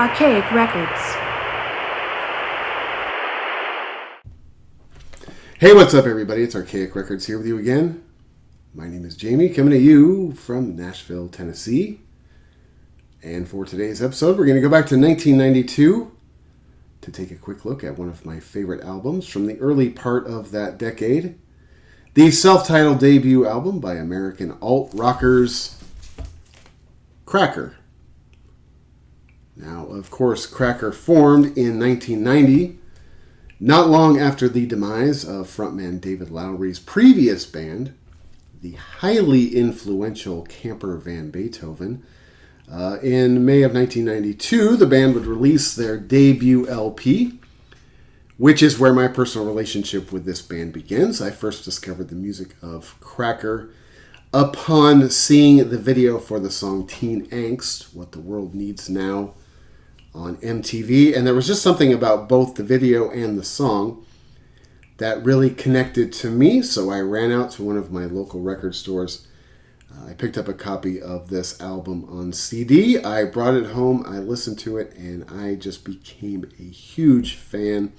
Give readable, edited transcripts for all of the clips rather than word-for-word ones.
Archaic Records. Hey, what's up, everybody? It's Archaic Records here with you again. My name is Jamie, coming to you from Nashville, Tennessee. And for today's episode, we're going to go back to 1992 to take a quick look at one of my favorite albums from the early part of that decade. The self-titled debut album by American alt-rockers Cracker. Now, of course, Cracker formed in 1990, not long after the demise of frontman David Lowry's previous band, the highly influential Camper Van Beethoven. In May of 1992, the band would release their debut LP, which is where my personal relationship with this band begins. I first discovered the music of Cracker upon seeing the video for the song Teen Angst, What the World Needs Now, on MTV. And there was just something about both the video and the song that really connected to me. So I ran out to one of my local record stores. I picked up a copy of this album on CD. I brought it home, I listened to it, and I just became a huge fan.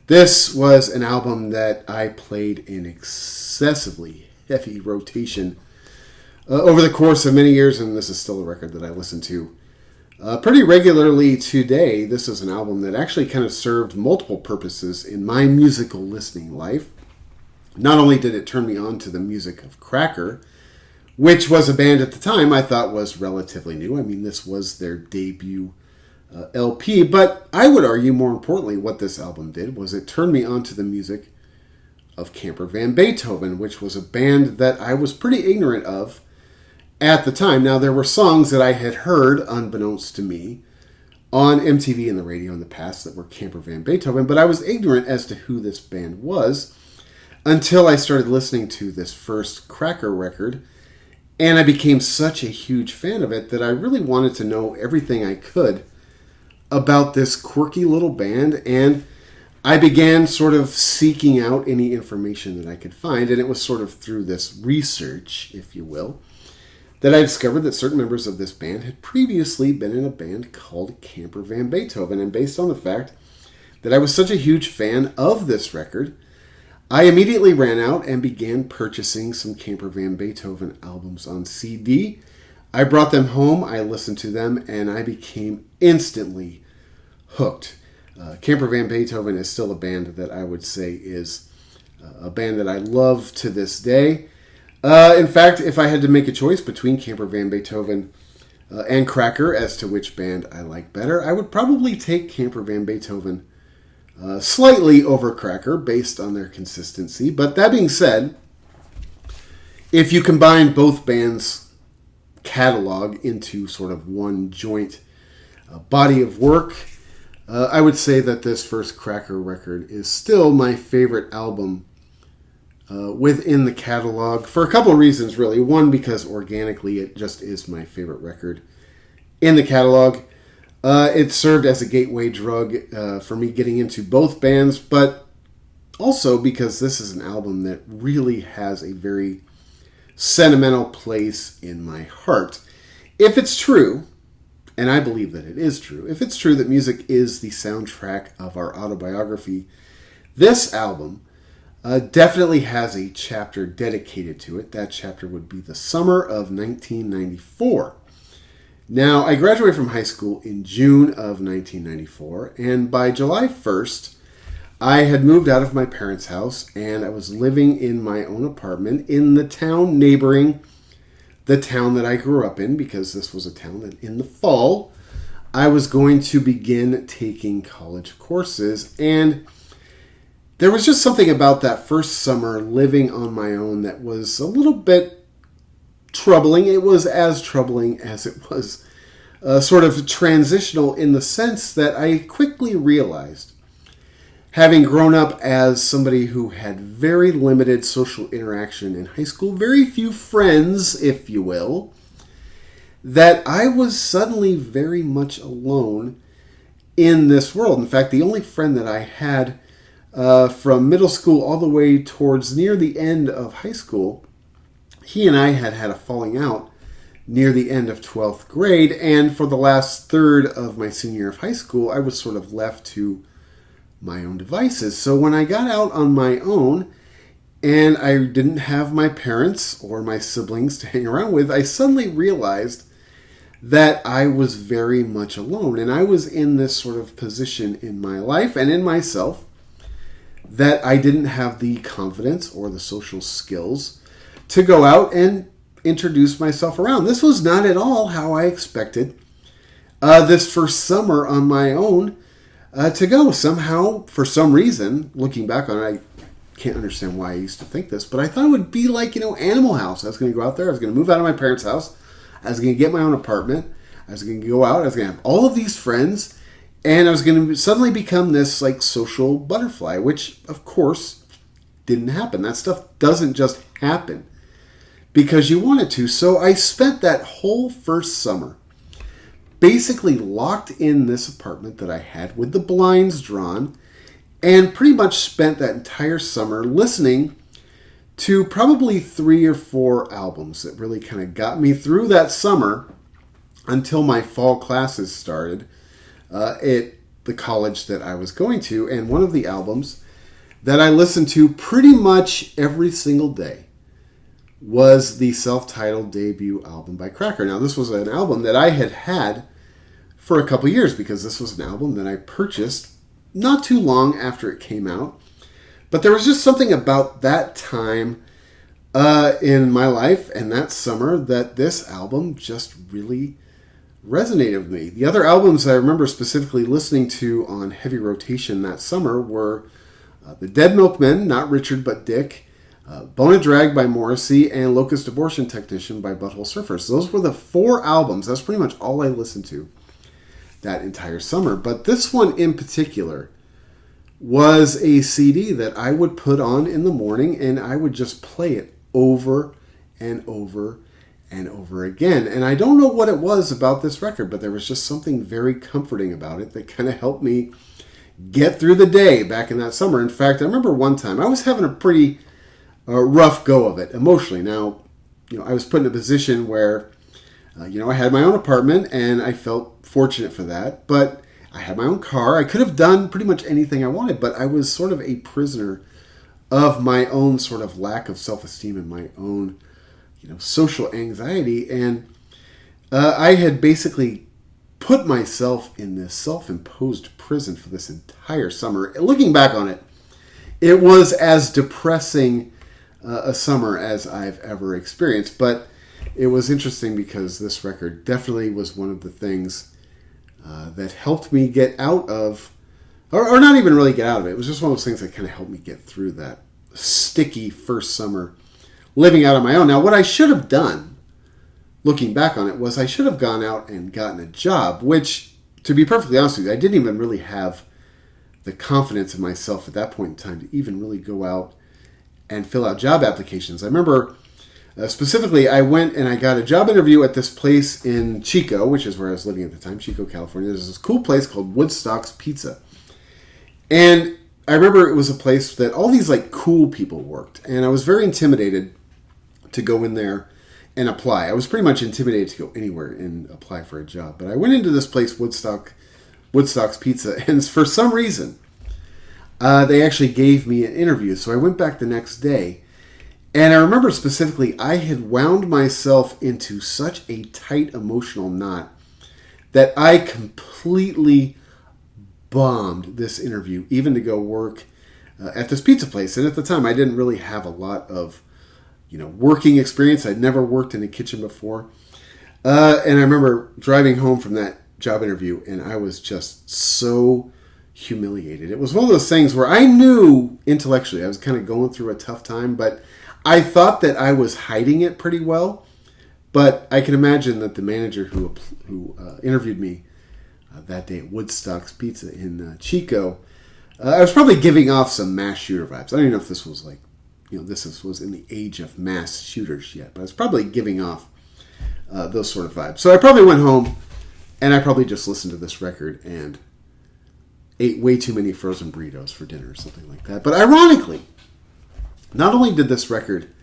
This was an album that I played in excessively heavy rotation over the course of many years, and this is still a record that I listen to pretty regularly today. This is an album that actually kind of served multiple purposes in my musical listening life. Not only did it turn me on to the music of Cracker, which was a band at the time I thought was relatively new. I mean, this was their debut LP, but I would argue more importantly what this album did was it turned me on to the music of Camper Van Beethoven, which was a band that I was pretty ignorant of at the time. Now, there were songs that I had heard, unbeknownst to me, on MTV and the radio in the past that were Camper Van Beethoven, but I was ignorant as to who this band was until I started listening to this first Cracker record, and I became such a huge fan of it that I really wanted to know everything I could about this quirky little band, and I began sort of seeking out any information that I could find, and it was sort of through this research, if you will, that I discovered that certain members of this band had previously been in a band called Camper Van Beethoven. And based on the fact that I was such a huge fan of this record, I immediately ran out and began purchasing some Camper Van Beethoven albums on CD. I brought them home, I listened to them, and I became instantly hooked. Camper Van Beethoven is still a band that I would say is a band that I love to this day. In fact, if I had to make a choice between Camper Van Beethoven and Cracker as to which band I like better, I would probably take Camper Van Beethoven slightly over Cracker based on their consistency. But that being said, if you combine both bands' catalog into sort of one joint body of work, I would say that this first Cracker record is still my favorite album within the catalog for a couple of reasons, really. One, because organically it just is my favorite record in the catalog. It served as a gateway drug for me getting into both bands, but also because this is an album that really has a very sentimental place in my heart. If it's true, and I believe that it is true, if it's true that music is the soundtrack of our autobiography, this album definitely has a chapter dedicated to it. That chapter would be the summer of 1994. Now, I graduated from high school in June of 1994, and by July 1st, I had moved out of my parents' house, and I was living in my own apartment in the town neighboring the town that I grew up in, because this was a town that in the fall, I was going to begin taking college courses, and there was just something about that first summer living on my own that was a little bit troubling. It was as troubling as it was sort of transitional in the sense that I quickly realized, having grown up as somebody who had very limited social interaction in high school, very few friends, if you will, that I was suddenly very much alone in this world. In fact, the only friend that I had from middle school all the way towards near the end of high school, he and I had had a falling out near the end of 12th grade. And for the last third of my senior year of high school, I was sort of left to my own devices. So when I got out on my own and I didn't have my parents or my siblings to hang around with, I suddenly realized that I was very much alone. And I was in this sort of position in my life and in myself that I didn't have the confidence or the social skills to go out and introduce myself around. This was not at all how I expected this first summer on my own to go. Somehow, for some reason, looking back on it, I can't understand why I used to think this, but I thought it would be like, Animal House. I was going to go out there. I was going to move out of my parents' house. I was going to get my own apartment. I was going to go out. I was going to have all of these friends. And I was going to suddenly become this like social butterfly, which of course didn't happen. That stuff doesn't just happen because you want it to. So I spent that whole first summer basically locked in this apartment that I had with the blinds drawn, and pretty much spent that entire summer listening to probably 3 or 4 albums that really kind of got me through that summer until my fall classes started at the college that I was going to. And one of the albums that I listened to pretty much every single day was the self-titled debut album by Cracker. Now, this was an album that I had for a couple years because this was an album that I purchased not too long after it came out. But there was just something about that time in my life and that summer that this album just really resonated with me. The other albums I remember specifically listening to on heavy rotation that summer were The Dead Milkmen, not Richard but Dick, Bone and Drag by Morrissey, and Locust Abortion Technician by Butthole Surfers. Those were the 4 albums. That's pretty much all I listened to that entire summer. But this one in particular was a CD that I would put on in the morning and I would just play it over and over and over again. And I don't know what it was about this record, but there was just something very comforting about it that kind of helped me get through the day back in that summer. In fact, I remember one time I was having a pretty rough go of it emotionally. Now, I was put in a position where, I had my own apartment and I felt fortunate for that, but I had my own car. I could have done pretty much anything I wanted, but I was sort of a prisoner of my own sort of lack of self-esteem and my own social anxiety, and I had basically put myself in this self-imposed prison for this entire summer. Looking back on it, it was as depressing a summer as I've ever experienced, but it was interesting because this record definitely was one of the things that helped me get out of, or not even really get out of it. It was just one of those things that kind of helped me get through that sticky first summer living out on my own. Now, what I should have done, looking back on it, was I should have gone out and gotten a job, which, to be perfectly honest with you, I didn't even really have the confidence in myself at that point in time to even really go out and fill out job applications. I remember specifically, I went and I got a job interview at this place in Chico, which is where I was living at the time, Chico, California. There's this cool place called Woodstock's Pizza. And I remember it was a place that all these like cool people worked. And I was very intimidated to go in there and apply. I was pretty much intimidated to go anywhere and apply for a job. But I went into this place, Woodstock's Pizza, and for some reason, they actually gave me an interview. So I went back the next day. And I remember specifically, I had wound myself into such a tight emotional knot that I completely bombed this interview, even to go work at this pizza place. And at the time, I didn't really have a lot of working experience. I'd never worked in a kitchen before. And I remember driving home from that job interview, and I was just so humiliated. It was one of those things where I knew intellectually I was kind of going through a tough time, but I thought that I was hiding it pretty well. But I can imagine that the manager who interviewed me that day at Woodstock's Pizza in Chico, I was probably giving off some mass shooter vibes. I don't even know if this was like, this was in the age of mass shooters yet, but I was probably giving off those sort of vibes. So I probably went home and I probably just listened to this record and ate way too many frozen burritos for dinner or something like that. But ironically, not only did this record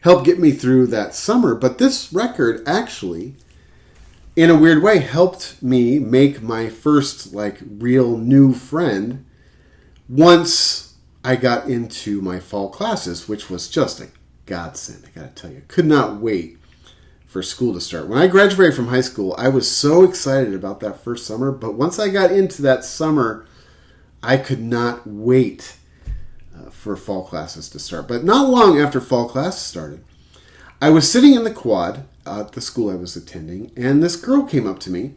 helped get me through that summer. But this record actually, in a weird way, helped me make my first real new friend once I got into my fall classes, which was just a godsend. I gotta tell you, could not wait for school to start. When I graduated from high school, I was so excited about that first summer, but once I got into that summer, I could not wait for fall classes to start. But not long after fall classes started, I was sitting in the quad at the school I was attending, and this girl came up to me,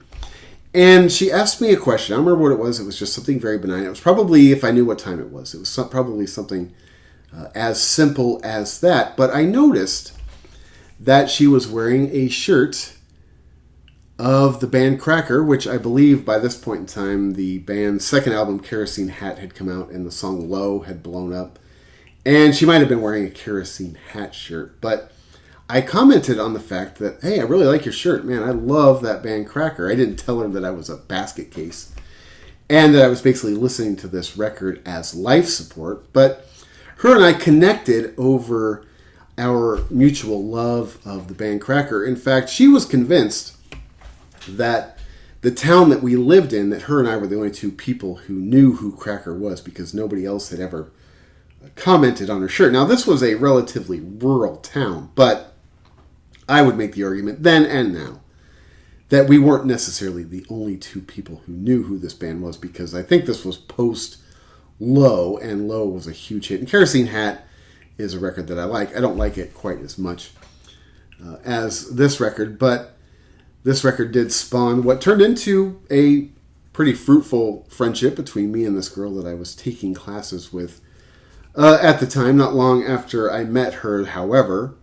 and she asked me a question. I don't remember what it was. It was just something very benign. It was probably, if I knew what time it was probably something as simple as that. But I noticed that she was wearing a shirt of the band Cracker, which I believe by this point in time, the band's second album, Kerosene Hat, had come out and the song Low had blown up. And she might have been wearing a Kerosene Hat shirt. But I commented on the fact that, hey, I really like your shirt. Man, I love that band Cracker. I didn't tell her that I was a basket case and that I was basically listening to this record as life support. But her and I connected over our mutual love of the band Cracker. In fact, she was convinced that the town that we lived in, that her and I were the only two people who knew who Cracker was because nobody else had ever commented on her shirt. Now, this was a relatively rural town, but I would make the argument then and now that we weren't necessarily the only two people who knew who this band was, because I think this was post Low, and Low was a huge hit. And Kerosene Hat is a record that I like. I don't like it quite as much as this record, but this record did spawn what turned into a pretty fruitful friendship between me and this girl that I was taking classes with at the time. Not long after I met her, however,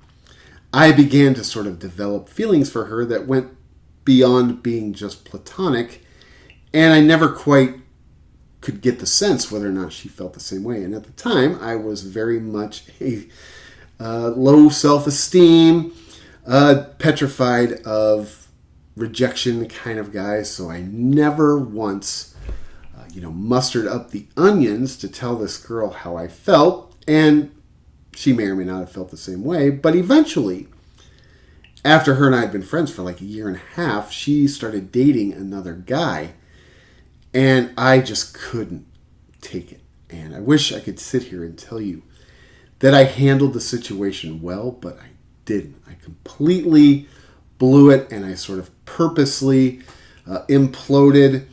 I began to sort of develop feelings for her that went beyond being just platonic, and I never quite could get the sense whether or not she felt the same way. And at the time, I was very much a low self-esteem, petrified of rejection kind of guy, so I never once, mustered up the onions to tell this girl how I felt, and she may or may not have felt the same way. But eventually, after her and I had been friends for a year and a half, she started dating another guy, and I just couldn't take it. And I wish I could sit here and tell you that I handled the situation well, but I didn't. I completely blew it, and I sort of purposely imploded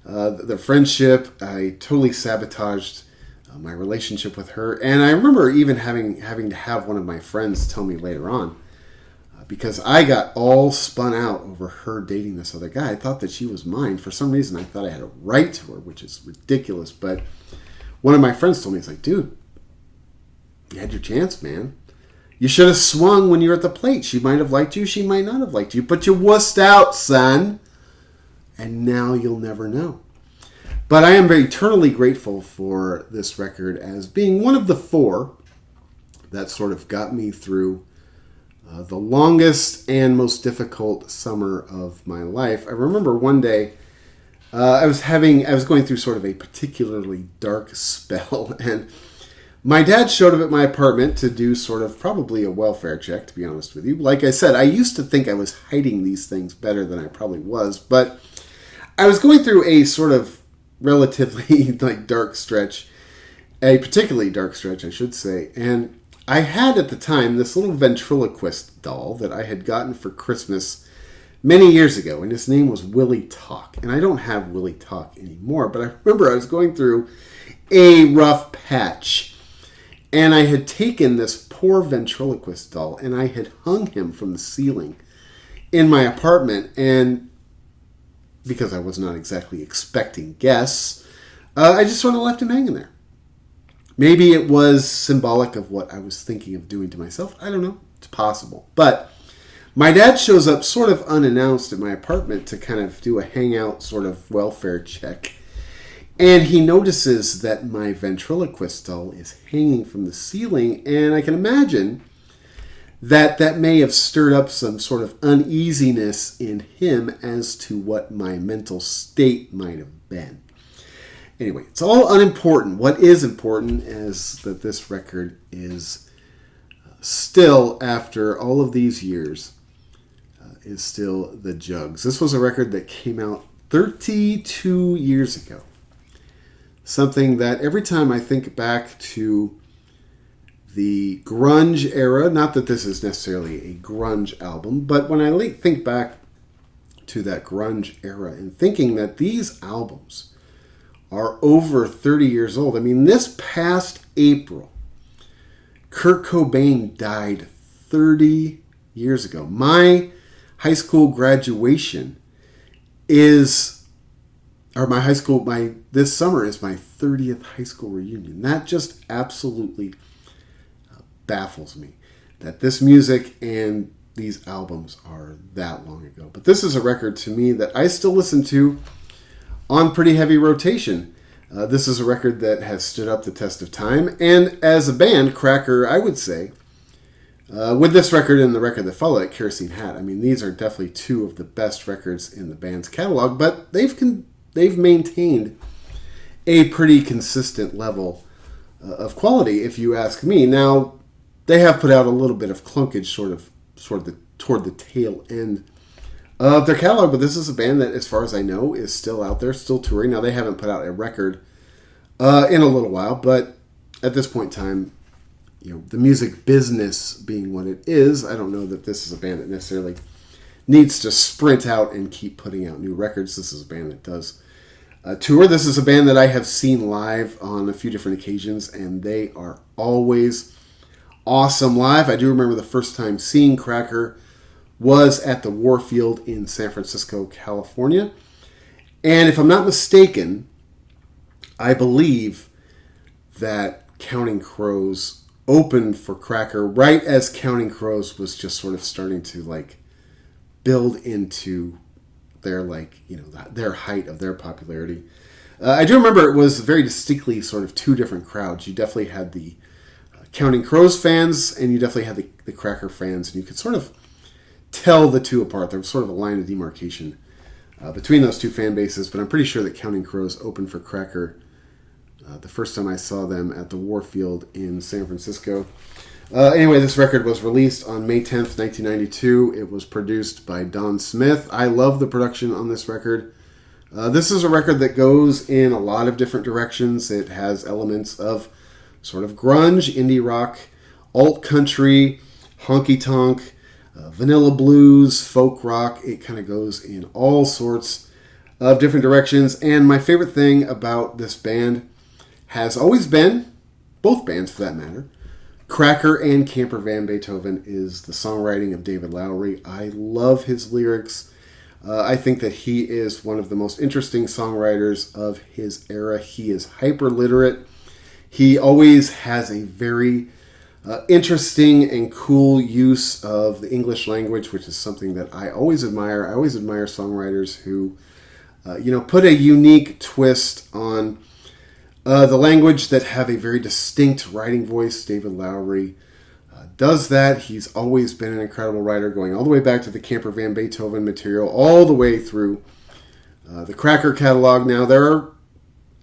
the friendship. I totally sabotaged my relationship with her. And I remember even having to have one of my friends tell me later on, because I got all spun out over her dating this other guy. I thought that she was mine. For some reason, I thought I had a right to her, which is ridiculous. But one of my friends told me, it's like, dude, you had your chance, man. You should have swung when you were at the plate. She might have liked you. She might not have liked you. But you wussed out, son. And now you'll never know. But I am very eternally grateful for this record as being one of the four that sort of got me through the longest and most difficult summer of my life. I remember one day I was going through sort of a particularly dark spell, and my dad showed up at my apartment to do sort of probably a welfare check, to be honest with you. Like I said, I used to think I was hiding these things better than I probably was, but I was going through a sort of relatively dark stretch, a particularly dark stretch, I should say, and I had at the time this little ventriloquist doll that I had gotten for Christmas many years ago, and his name was Willie Talk. And I don't have Willie Talk anymore, but I remember I was going through a rough patch, and I had taken this poor ventriloquist doll, and I had hung him from the ceiling in my apartment, and because I was not exactly expecting guests, I just sort of left him hanging there. Maybe it was symbolic of what I was thinking of doing to myself. I don't know. It's possible. But my dad shows up sort of unannounced at my apartment to kind of do a hangout sort of welfare check. And he notices that my ventriloquist doll is hanging from the ceiling. And I can imagine that may have stirred up some sort of uneasiness in him as to what my mental state might have been. Anyway, it's all unimportant. What is important is that this record is still, after all of these years, is still the Jugs. This was a record that came out 32 years ago. Something that every time I think back to the grunge era, not that this is necessarily a grunge album, but when I think back to that grunge era and thinking that these albums are over 30 years old. I mean, this past April, Kurt Cobain died 30 years ago. My high school graduation this summer is my 30th high school reunion. That just absolutely baffles me that this music and these albums are that long ago. But this is a record to me that I still listen to on pretty heavy rotation. This is a record that has stood up the test of time. And as a band, Cracker, I would say, with this record and the record that followed it, Kerosene Hat, I mean, these are definitely two of the best records in the band's catalog, but they've maintained a pretty consistent level of quality, if you ask me. Now, they have put out a little bit of clunkage toward the tail end of their catalog, but this is a band that, as far as I know, is still out there, still touring. Now, they haven't put out a record in a little while, but at this point in time, the music business being what it is, I don't know that this is a band that necessarily needs to sprint out and keep putting out new records. This is a band that does tour. This is a band that I have seen live on a few different occasions, and they are always awesome live. I do remember the first time seeing Cracker was at the Warfield in San Francisco, California. And if I'm not mistaken, I believe that Counting Crows opened for Cracker right as Counting Crows was just sort of starting to build into their their height of their popularity. I do remember it was very distinctly sort of two different crowds. You definitely had the Counting Crows fans, and you definitely had the Cracker fans, and you could sort of tell the two apart. There was sort of a line of demarcation between those two fan bases, but I'm pretty sure that Counting Crows opened for Cracker the first time I saw them at the Warfield in San Francisco. Anyway, this record was released on May 10th, 1992. It was produced by Don Smith. I love the production on this record. This is a record that goes in a lot of different directions. It has elements of sort of grunge, indie rock, alt country, honky tonk, vanilla blues, folk rock. It kind of goes in all sorts of different directions. And my favorite thing about this band has always been, both bands for that matter, Cracker and Camper Van Beethoven, is the songwriting of David Lowry. I love his lyrics. I think that he is one of the most interesting songwriters of his era. He is hyper literate. He always has a very interesting and cool use of the English language, which is something that I always admire. I always admire songwriters who, put a unique twist on the language that have a very distinct writing voice. David Lowry does that. He's always been an incredible writer, going all the way back to the Camper Van Beethoven material, all the way through the Cracker catalog. Now, there are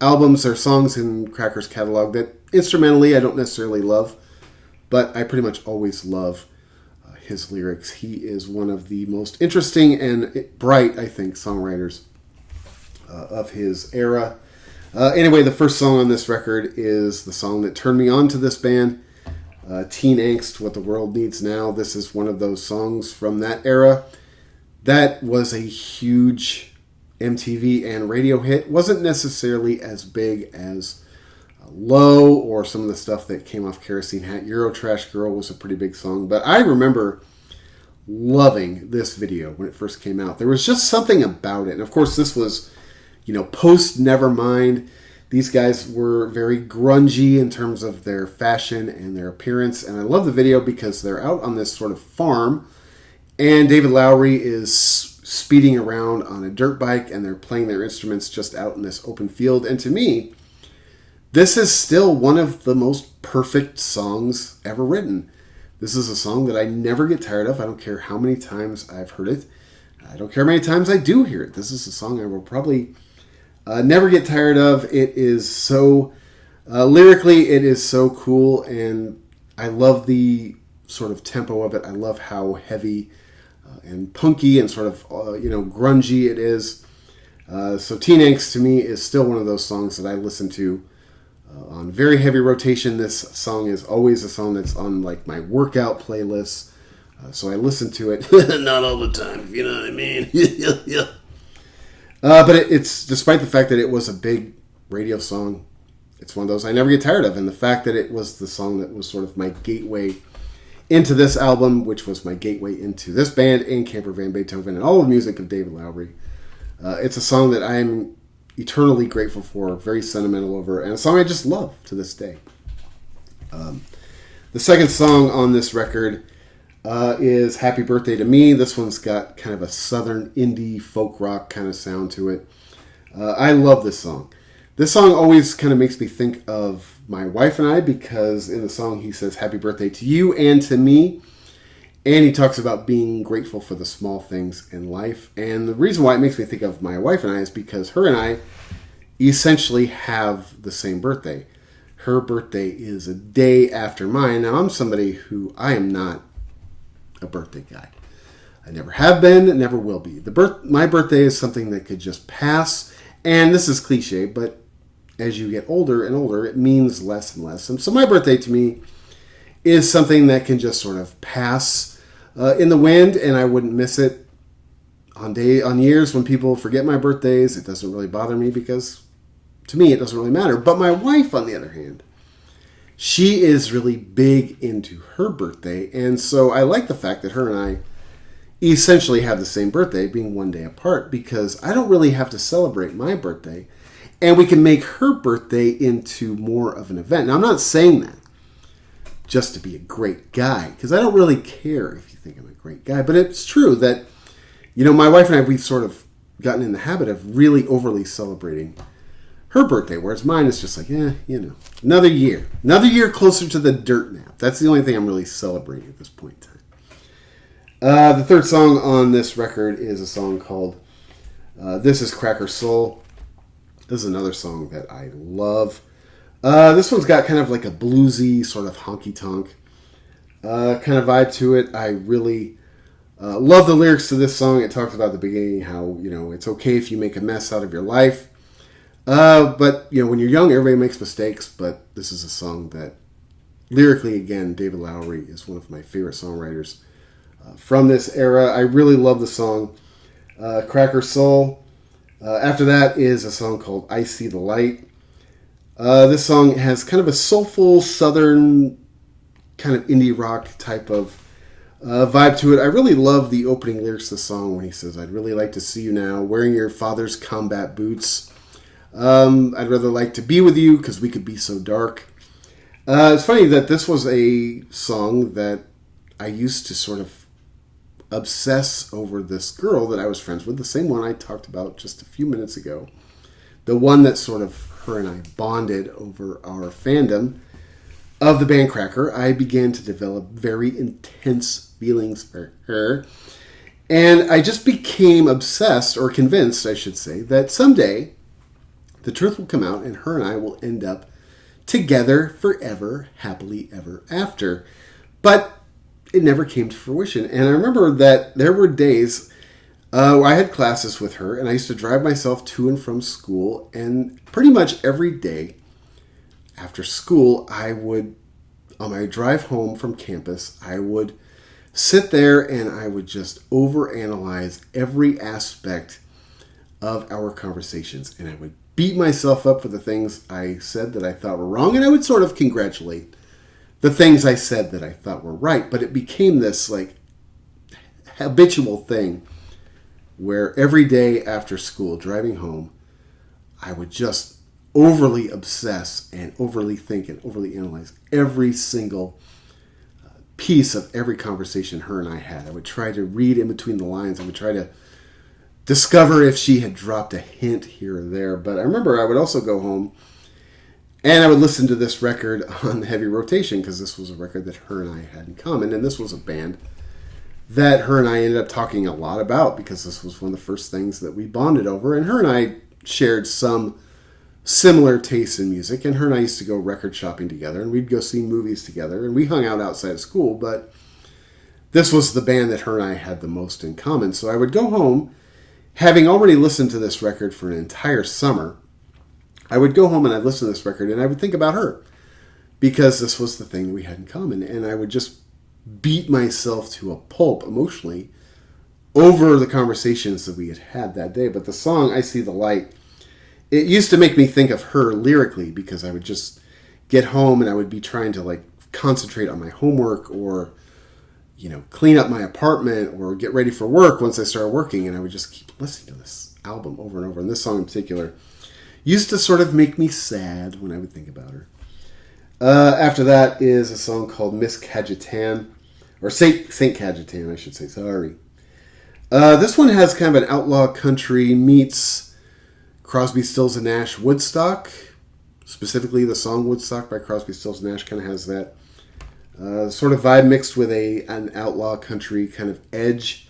albums or songs in Cracker's catalog that instrumentally I don't necessarily love, but I pretty much always love his lyrics. He is one of the most interesting and bright, I think, songwriters of his era. Anyway, the first song on this record is the song that turned me on to this band, Teen Angst, What the World Needs Now. This is one of those songs from that era that was a huge MTV and radio hit. Wasn't necessarily as big as Low or some of the stuff that came off Kerosene Hat. Eurotrash Girl was a pretty big song, but I remember loving this video when it first came out. There was just something about it. And of course, this was post Nevermind. These guys were very grungy in terms of their fashion and their appearance. And I love the video because they're out on this sort of farm, and David Lowry is speeding around on a dirt bike, and they're playing their instruments just out in this open field. And to me, this is still one of the most perfect songs ever written. This is a song that I never get tired of. I don't care how many times I've heard it. I don't care how many times I do hear it. This is a song I will probably never get tired of. It is so, lyrically, it is so cool, and I love the sort of tempo of it. I love how heavy and punky and sort of, grungy it is. So Teen Angst to me is still one of those songs that I listen to on very heavy rotation. This song is always a song that's on like my workout playlist. So I listen to it, not all the time, if you know what I mean. Yeah. But it's despite the fact that it was a big radio song, it's one of those I never get tired of. And the fact that it was the song that was sort of my gateway into this album, which was my gateway into this band and Camper Van Beethoven and all the music of David Lowry. It's a song that I'm eternally grateful for, very sentimental over, and a song I just love to this day. The second song on this record is Happy Birthday to Me. This one's got kind of a southern indie folk rock kind of sound to it. I love this song. This song always kind of makes me think of my wife and I, because in the song he says happy birthday to you and to me. And he talks about being grateful for the small things in life. And the reason why it makes me think of my wife and I is because her and I essentially have the same birthday. Her birthday is a day after mine. Now, I'm somebody who I am not a birthday guy. I never have been, never will be. My birthday is something that could just pass. And this is cliche, but as you get older and older, it means less and less. And so my birthday to me is something that can just sort of pass in the wind, and I wouldn't miss it on years when people forget my birthdays. It doesn't really bother me because to me it doesn't really matter. But my wife, on the other hand, she is really big into her birthday, and so I like the fact that her and I essentially have the same birthday, being one day apart, because I don't really have to celebrate my birthday, and we can make her birthday into more of an event. Now, I'm not saying that just to be a great guy, because I don't really care if you think I'm a great guy, but it's true that, my wife and I, we've sort of gotten in the habit of really overly celebrating her birthday, whereas mine is just like, another year closer to the dirt nap. That's the only thing I'm really celebrating at this point in time. The third song on this record is a song called This Is Cracker Soul. This is another song that I love. This one's got kind of like a bluesy, sort of honky-tonk kind of vibe to it. I really love the lyrics to this song. It talks about at the beginning how, it's okay if you make a mess out of your life. But, when you're young, everybody makes mistakes. But this is a song that, lyrically, again, David Lowry is one of my favorite songwriters from this era. I really love the song Cracker Soul. After that is a song called I See the Light. This song has kind of a soulful, southern, kind of indie rock type of vibe to it. I really love the opening lyrics of the song when he says, I'd really like to see you now, wearing your father's combat boots. I'd rather like to be with you because we could be so dark. It's funny that this was a song that I used to sort of obsess over this girl that I was friends with, the same one I talked about just a few minutes ago. The one that sort of her and I bonded over our fandom of the band Cracker. I began to develop very intense feelings for her. And I just became obsessed, or convinced, I should say, that someday the truth will come out and her and I will end up together forever, happily ever after. But it never came to fruition. And I remember that there were days I had classes with her, and I used to drive myself to and from school, and pretty much every day after school, I would, on my drive home from campus, I would sit there and I would just overanalyze every aspect of our conversations, and I would beat myself up for the things I said that I thought were wrong, and I would sort of congratulate the things I said that I thought were right, but it became this like habitual thing where every day after school, driving home, I would just overly obsess and overly think and overly analyze every single piece of every conversation her and I had. I would try to read in between the lines. I would try to discover if she had dropped a hint here or there. But I remember I would also go home and I would listen to this record on heavy rotation, because this was a record that her and I had in common. And this was a band that her and I ended up talking a lot about, because this was one of the first things that we bonded over. And her and I shared some similar tastes in music, and her and I used to go record shopping together, and we'd go see movies together, and we hung out outside of school, but this was the band that her and I had the most in common. So I would go home, having already listened to this record for an entire summer. I would go home and I'd listen to this record, and I would think about her, because this was the thing that we had in common, and I would just beat myself to a pulp emotionally over the conversations that we had had that day. But the song, I See the Light, it used to make me think of her lyrically, because I would just get home and I would be trying to like concentrate on my homework, or clean up my apartment, or get ready for work once I started working, and I would just keep listening to this album over and over. And this song in particular used to sort of make me sad when I would think about her. After that is a song called Miss Cajetan, or Saint Cajetan, I should say, sorry. This one has kind of an outlaw country meets Crosby, Stills, and Nash Woodstock. Specifically, the song Woodstock by Crosby, Stills, and Nash kind of has that sort of vibe mixed with an outlaw country kind of edge.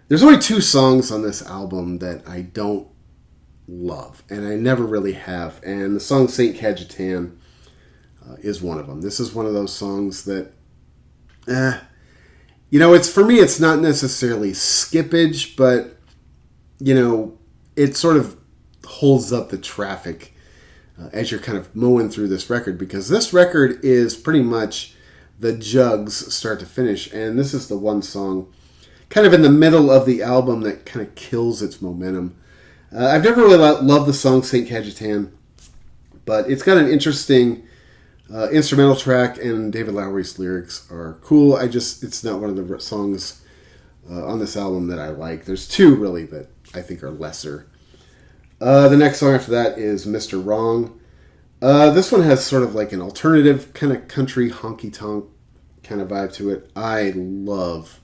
There's only 2 songs on this album that I don't love, and I never really have. And the song Saint Cajetan is one of them. This is one of those songs that, it's for me, it's not necessarily skippage, but, it sort of holds up the traffic as you're kind of mowing through this record, because this record is pretty much the jugs start to finish, and this is the one song kind of in the middle of the album that kind of kills its momentum. I've never really loved the song Saint Cajetan, but it's got an interesting instrumental track, and David Lowry's lyrics are cool. It's not one of the songs on this album that I like. There's 2 really that I think are lesser. The next song after that is Mr. Wrong. This one has sort of like an alternative kind of country honky-tonk kind of vibe to it. I love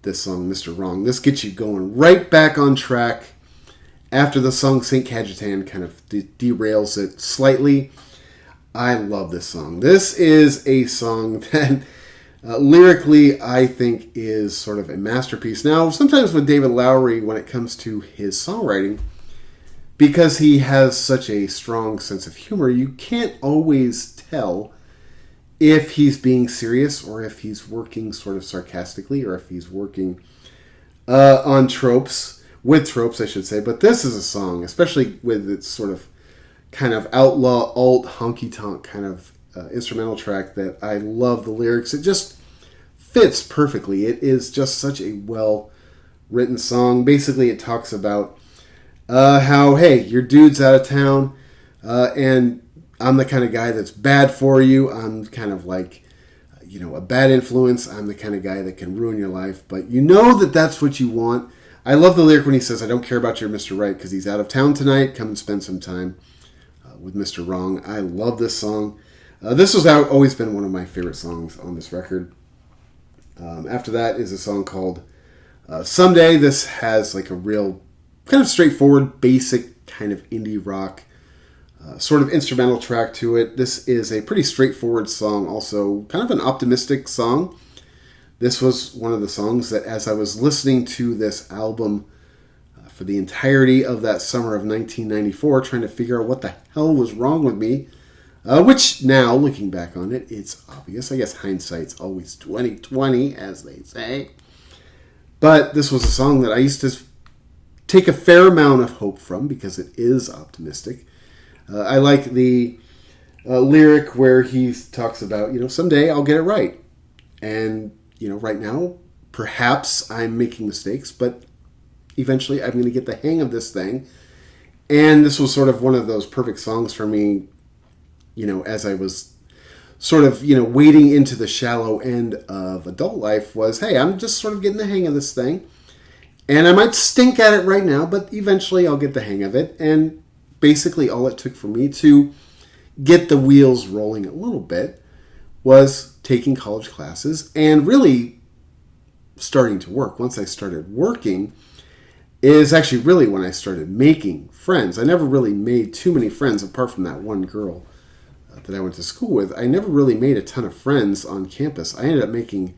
this song, Mr. Wrong. This gets you going right back on track after the song Saint Cajetan kind of derails it slightly. I love this song. This is a song that lyrically I think is sort of a masterpiece. Now, sometimes with David Lowry, when it comes to his songwriting, because he has such a strong sense of humor, you can't always tell if he's being serious or if he's working sort of sarcastically, or if he's working on tropes, with tropes, I should say. But this is a song, especially with its sort of kind of outlaw, alt, honky-tonk kind of instrumental track, that I love the lyrics. It just fits perfectly. It is just such a well-written song. Basically, it talks about how, hey, your dude's out of town, and I'm the kind of guy that's bad for you. I'm kind of like, a bad influence. I'm the kind of guy that can ruin your life, but you know that that's what you want. I love the lyric when he says, I don't care about your Mr. Right, because he's out of town tonight. Come and spend some time with Mr. Wrong. I love this song. This has always been one of my favorite songs on this record. After that is a song called Someday. This has like a real kind of straightforward, basic kind of indie rock sort of instrumental track to it. This is a pretty straightforward song, also kind of an optimistic song. This was one of the songs that, as I was listening to this album for the entirety of that summer of 1994, trying to figure out what the hell was wrong with me, which now, looking back on it, it's obvious. I guess hindsight's always 20/20, as they say. But this was a song that I used to take a fair amount of hope from, because it is optimistic. I like the lyric where he talks about, someday I'll get it right. And, right now, perhaps I'm making mistakes, but eventually I'm going to get the hang of this thing. And this was sort of one of those perfect songs for me, as I was sort of, wading into the shallow end of adult life, was, hey, I'm just sort of getting the hang of this thing. And I might stink at it right now, but eventually I'll get the hang of it. And basically all it took for me to get the wheels rolling a little bit was taking college classes and really starting to work. Once I started working is actually really when I started making friends. I never really made too many friends apart from that one girl that I went to school with. I never really made a ton of friends on campus. I ended up making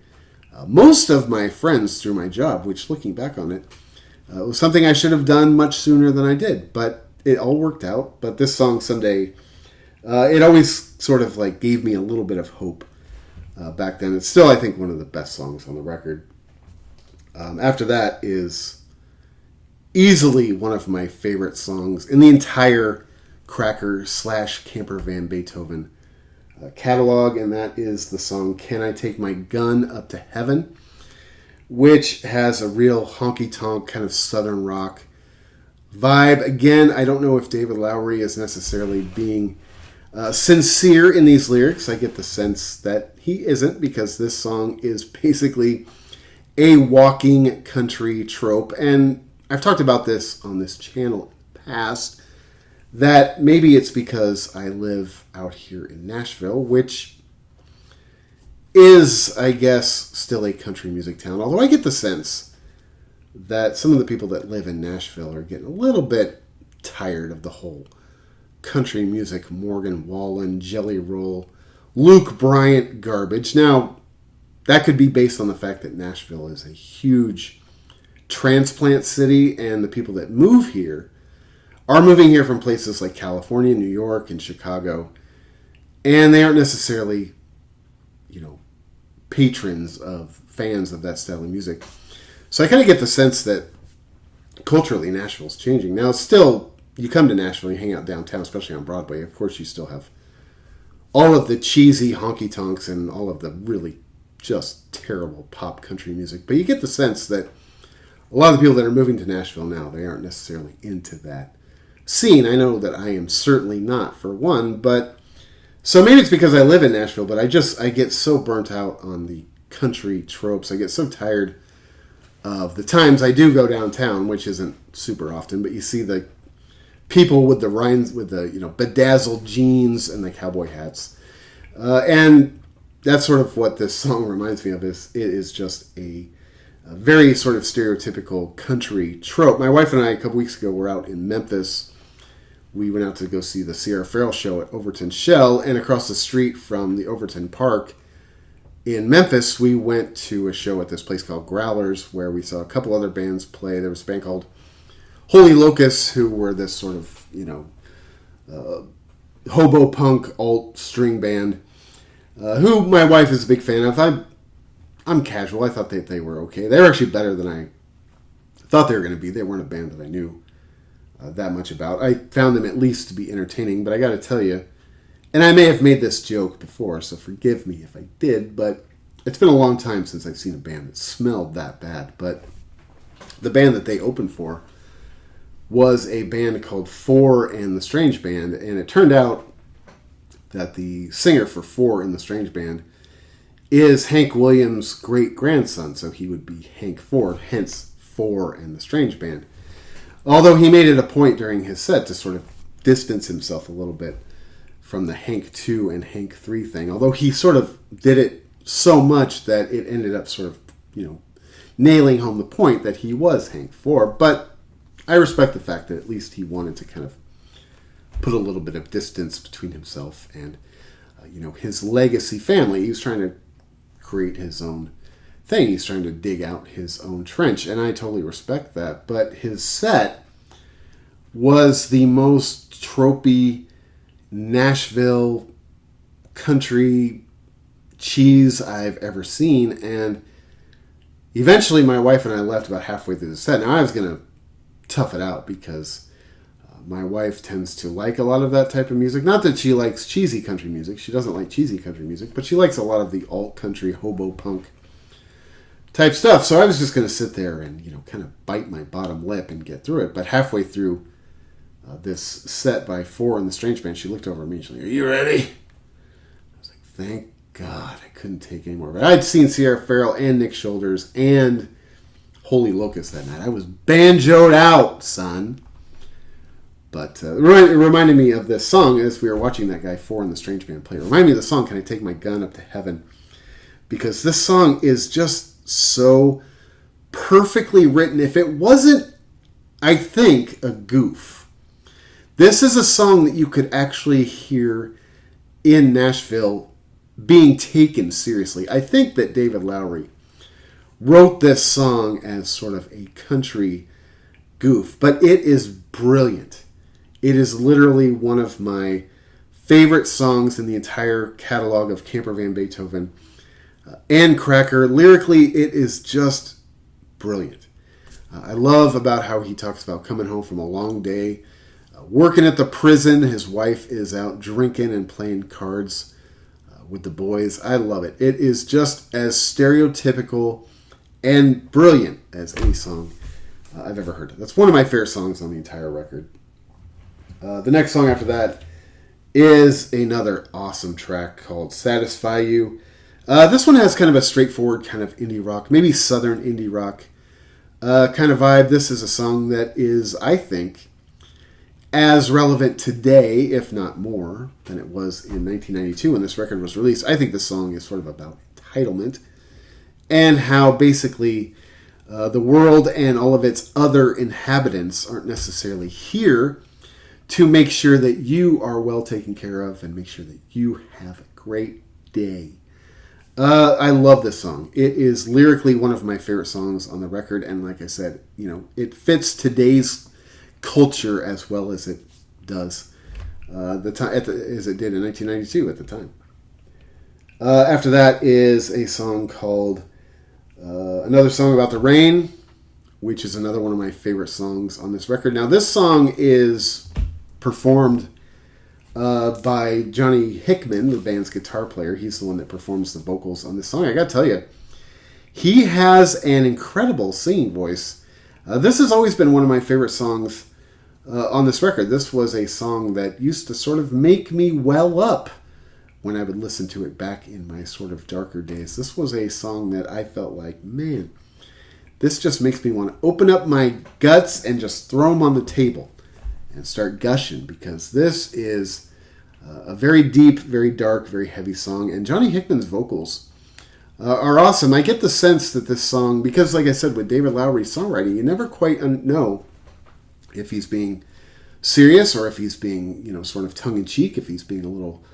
most of my friends through my job, which, looking back on it, was something I should have done much sooner than I did. But it all worked out. But this song, Someday, it always sort of like gave me a little bit of hope back then. It's still, I think, one of the best songs on the record. After that is easily one of my favorite songs in the entire Cracker/Camper Van Beethoven catalog, and that is the song Can I Take My Gun Up to Heaven, which has a real honky-tonk kind of southern rock vibe. Again, I don't know if David Lowry is necessarily being sincere in these lyrics. I get the sense that he isn't, because this song is basically a walking country trope. And I've talked about this on this channel in the past, that maybe it's because I live out here in Nashville, which is, I guess, still a country music town. Although I get the sense that some of the people that live in Nashville are getting a little bit tired of the whole country music, Morgan Wallen, Jelly Roll, Luke Bryant garbage. Now, that could be based on the fact that Nashville is a huge transplant city, and the people that move here are moving here from places like California, New York, and Chicago, and they aren't necessarily, patrons of fans of that style of music. So I kind of get the sense that culturally Nashville's changing. Now, still, you come to Nashville, you hang out downtown, especially on Broadway, of course you still have all of the cheesy honky-tonks and all of the really just terrible pop country music. But you get the sense that a lot of the people that are moving to Nashville now, they aren't necessarily into that scene. I know that I am certainly not, for one, but so maybe it's because I live in Nashville, but I get so burnt out on the country tropes. I get so tired of the times I do go downtown, which isn't super often, but you see the people with the bedazzled jeans and the cowboy hats. And that's sort of what this song reminds me of. It is just a very sort of stereotypical country trope. My wife and I, a couple weeks ago, were out in Memphis. We went out to go see the Sierra Farrell show at Overton Shell, and across the street from the Overton Park in Memphis, we went to a show at this place called Growlers, where we saw a couple other bands play. There was a band called Holy Locusts, who were this sort of, hobo punk alt string band, who my wife is a big fan of. I'm casual. I thought they were okay. They were actually better than I thought they were going to be. They weren't a band that I knew that much about. I found them at least to be entertaining, but I got to tell you, and I may have made this joke before, so forgive me if I did, but it's been a long time since I've seen a band that smelled that bad. But the band that they opened for was a band called Four and the Strange Band, and it turned out that the singer for Four in the Strange Band is Hank Williams' great-grandson, so he would be Hank Four, hence Four and the Strange Band. Although he made it a point during his set to sort of distance himself a little bit from the Hank 2 and Hank 3 thing, although he sort of did it so much that it ended up sort of, nailing home the point that he was Hank 4. But I respect the fact that at least he wanted to kind of put a little bit of distance between himself and, his legacy family. He was trying to create his own thing. He's trying to dig out his own trench, and I totally respect that. But his set was the most tropey Nashville country cheese I've ever seen, and eventually my wife and I left about halfway through the set. Now I was going to tough it out because my wife tends to like a lot of that type of music. Not that she likes cheesy country music. She doesn't like cheesy country music, but she likes a lot of the alt country hobo punk type stuff. So I was just going to sit there and, kind of bite my bottom lip and get through it. But halfway through this set by Four and the Strange Band, she looked over at me and she's like, "Are you ready?" I was like, thank God. I couldn't take any more of it. I'd seen Sierra Farrell and Nick Shoulders and Holy Locust that night. I was banjoed out, son. But it reminded me of this song as we were watching that guy Four and the Strange Band play. It reminded me of the song, Can I Take My Gun Up to Heaven? Because this song is just so perfectly written. If it wasn't, I think, a goof, this is a song that you could actually hear in Nashville being taken seriously. I think that David Lowry wrote this song as sort of a country goof, but it is brilliant. It is literally one of my favorite songs in the entire catalog of Camper Van Beethoven and Cracker. Lyrically, it is just brilliant. I love about how he talks about coming home from a long day, working at the prison. His wife is out drinking and playing cards with the boys. I love it. It is just as stereotypical and brilliant as any song I've ever heard. That's one of my favorite songs on the entire record. The next song after that is another awesome track called Satisfy You. This one has kind of a straightforward kind of indie rock, maybe southern indie rock kind of vibe. This is a song that is, I think, as relevant today, if not more, than it was in 1992 when this record was released. I think this song is sort of about entitlement and how basically the world and all of its other inhabitants aren't necessarily here to make sure that you are well taken care of and make sure that you have a great day. I love this song. It is lyrically one of my favorite songs on the record, and like I said, it fits today's culture as well as it does as it did in 1992 at the time. After that is a song called Another Song About the Rain, which is another one of my favorite songs on this record. Now, this song is performed by Johnny Hickman, the band's guitar player. He's the one that performs the vocals on this song. I gotta tell you, he has an incredible singing voice. This has always been one of my favorite songs on this record. This was a song that used to sort of make me well up when I would listen to it back in my sort of darker days. This was a song that I felt like, man, this just makes me want to open up my guts and just throw them on the table and start gushing, because this is a very deep, very dark, very heavy song. And Johnny Hickman's vocals are awesome. I get the sense that this song, because like I said, with David Lowry's songwriting, you never quite know if he's being serious or if he's being, sort of tongue-in-cheek, if he's being a little,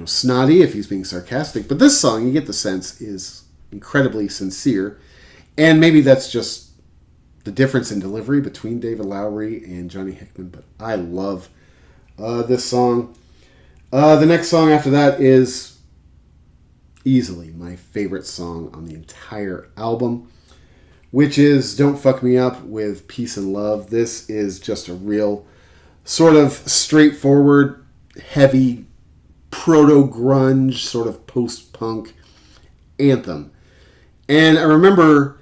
snotty, if he's being sarcastic. But this song, you get the sense, is incredibly sincere. And maybe that's just the difference in delivery between David Lowry and Johnny Hickman. But I love this song. The next song after that is easily my favorite song on the entire album, which is Don't Fuck Me Up with Peace and Love. This is just a real sort of straightforward, heavy, proto-grunge, sort of post-punk anthem. And I remember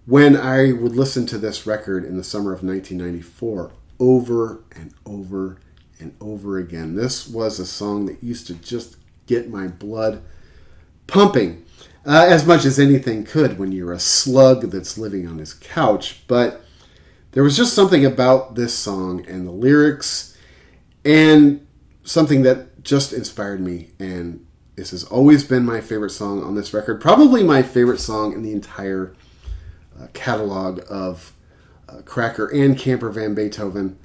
when I would listen to this record in the summer of 1994 over and over and over again. This was a song that used to just get my blood pumping as much as anything could when you're a slug that's living on his couch. But there was just something about this song and the lyrics and something that just inspired me. And this has always been my favorite song on this record. Probably my favorite song in the entire catalog of Cracker and Camper Van Beethoven.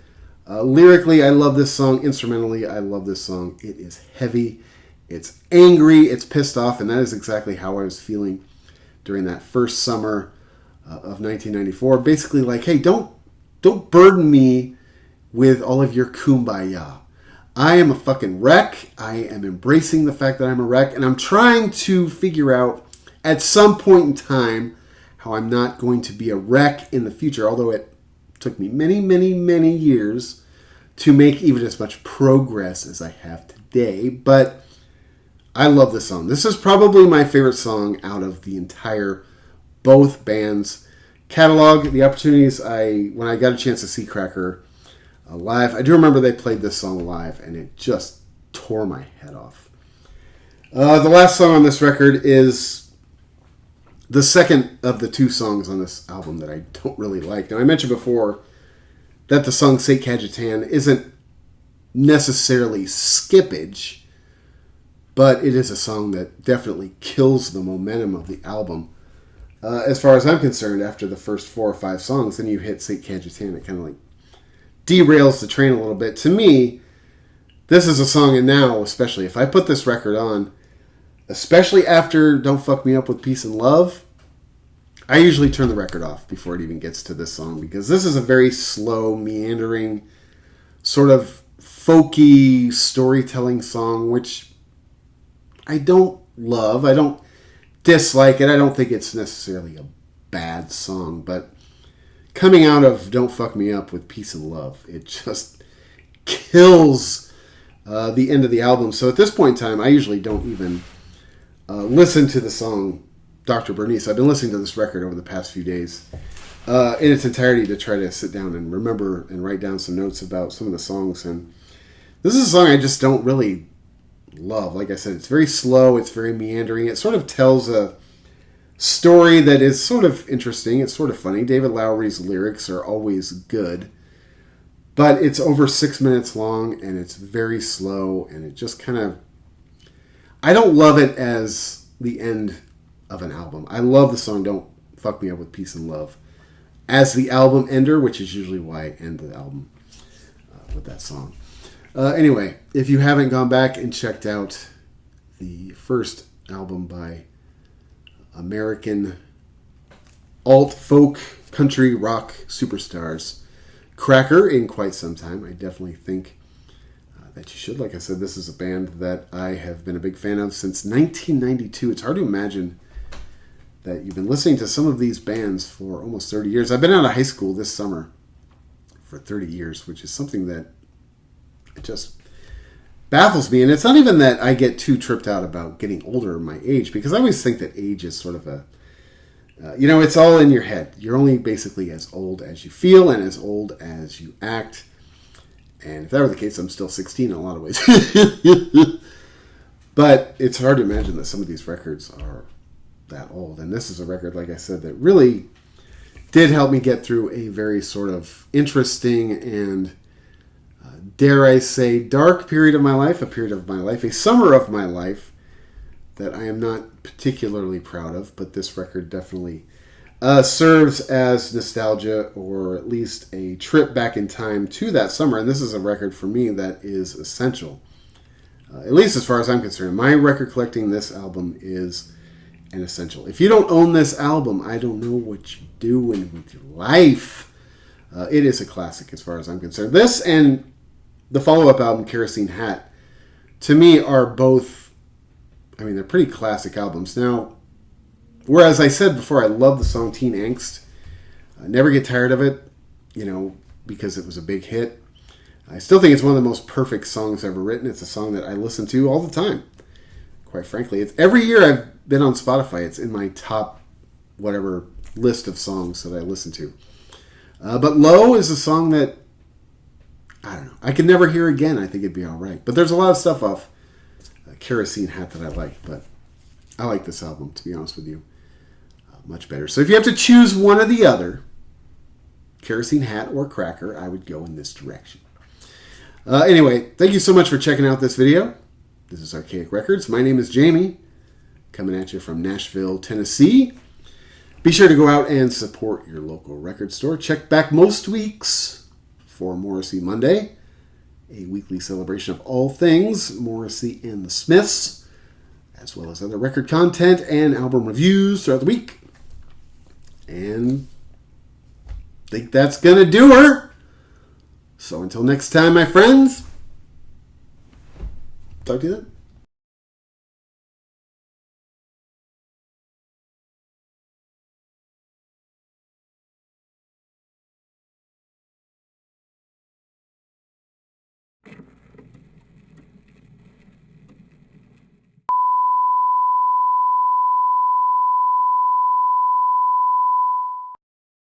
Lyrically, I love this song. Instrumentally, I love this song. It is heavy, it's angry, it's pissed off, and that is exactly how I was feeling during that first summer of 1994. Basically like, hey, don't burden me with all of your kumbaya. I am a fucking wreck. I am embracing the fact that I'm a wreck, and I'm trying to figure out at some point in time how I'm not going to be a wreck in the future, although it took me many, many, many years to make even as much progress as I have today. But I love this song. This is probably my favorite song out of the entire both bands' catalog. The opportunities when I got a chance to see Cracker live, I do remember they played this song live, and it just tore my head off. The last song on this record is the second of the two songs on this album that I don't really like. And I mentioned before that the song St. Cajetan isn't necessarily skippage, but it is a song that definitely kills the momentum of the album. As far as I'm concerned, after the first 4 or 5 songs, then you hit St. Cajetan, it kind of like derails the train a little bit. To me, this is a song, and now, especially, if I put this record on, especially after Don't Fuck Me Up with Peace and Love, I usually turn the record off before it even gets to this song, because this is a very slow, meandering, sort of folky storytelling song, which I don't love. I don't dislike it. I don't think it's necessarily a bad song, but coming out of Don't Fuck Me Up with Peace and Love, it just kills the end of the album. So at this point in time, I usually don't even listen to the song Dr. Bernice. I've been listening to this record over the past few days in its entirety to try to sit down and remember and write down some notes about some of the songs. And this is a song I just don't really love. Like I said, it's very slow. It's very meandering. It sort of tells a story that is sort of interesting. It's sort of funny. David Lowry's lyrics are always good. But it's over 6 minutes long, and it's very slow, and it just kind of... I don't love it as the end of an album. I love the song Don't Fuck Me Up with Peace and Love as the album ender, which is usually why I end the album with that song. Anyway, if you haven't gone back and checked out the first album by American alt-folk country rock superstars, Cracker, in quite some time, I definitely think that you should. Like I said, this is a band that I have been a big fan of since 1992. It's hard to imagine that you've been listening to some of these bands for almost 30 years. I've been out of high school this summer for 30 years, which is something that it just baffles me. And it's not even that I get too tripped out about getting older in my age, because I always think that age is sort of a... it's all in your head. You're only basically as old as you feel and as old as you act. And if that were the case, I'm still 16 in a lot of ways. But it's hard to imagine that some of these records are that old. And this is a record, like I said, that really did help me get through a very sort of interesting and, dare I say, dark period of my life, a summer of my life, that I am not particularly proud of, but this record definitely serves as nostalgia, or at least a trip back in time to that summer. And this is a record for me that is essential, at least as far as I'm concerned. My record collecting, this album is an essential. If you don't own this album, I don't know what you're doing with your life. It is a classic as far as I'm concerned. This and the follow-up album, Kerosene Hat, to me are both... they're pretty classic albums. Now, whereas I said before, I love the song Teen Angst. I never get tired of it, because it was a big hit. I still think it's one of the most perfect songs ever written. It's a song that I listen to all the time, quite frankly. It's every year I've been on Spotify. It's in my top whatever list of songs that I listen to. But Low is a song that, I don't know, I could never hear again. I think it'd be all right. But there's a lot of stuff off Kerosene Hat that I like, but I like this album, to be honest with you, much better. So if you have to choose one or the other, Kerosene Hat or Cracker, I would go in this direction. Anyway, thank you so much for checking out this video. This is Archaic Records. My name is Jamie, coming at you from Nashville, Tennessee. Be sure to go out and support your local record store. Check back most weeks for Morrissey Monday, a weekly celebration of all things Morrissey and the Smiths, as well as other record content and album reviews throughout the week. And I think that's going to do her. So until next time, my friends, talk to you then.